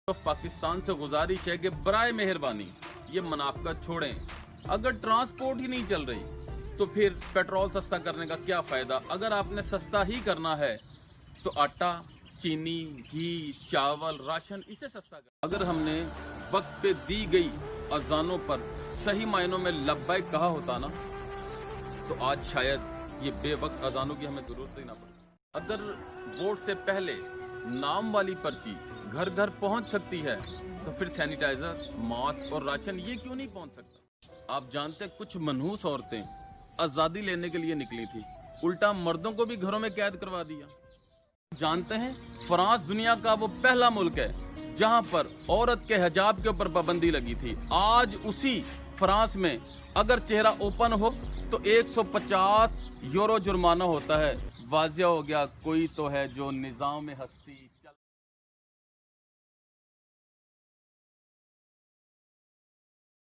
तो पाकिस्तान से गुजारिश है कि बराए मेहरबानी ये मुनाफिकत छोड़ें। अगर ट्रांसपोर्ट ही नहीं चल रही तो फिर पेट्रोल सस्ता करने का क्या फ़ायदा। अगर आपने सस्ता ही करना है तो आटा, चीनी, घी, चावल, राशन इसे सस्ता कर। अगर हमने वक्त पे दी गई अजानों पर सही मायनों में लब्बैक कहा होता ना, तो आज शायद ये बेवक्त अजानों की हमें ज़रूरत ही ना पड़ती। अगर वोट से पहले नाम वाली पर्ची घर घर पहुंच सकती है तो फिर सैनिटाइजर, मास्क और राशन ये क्यों नहीं पहुंच सकता। आप जानते हैं कुछ मनहूस औरतें आज़ादी लेने के लिए निकली थी, उल्टा मर्दों को भी घरों में कैद करवा दिया। जानते हैं फ्रांस दुनिया का वो पहला मुल्क है जहां पर औरत के हिजाब के ऊपर पाबंदी लगी थी। आज उसी फ्रांस में अगर चेहरा ओपन हो तो 150 यूरो जुर्माना होता है। वाजिया हो गया कोई तो है जो निजाम में हस्ती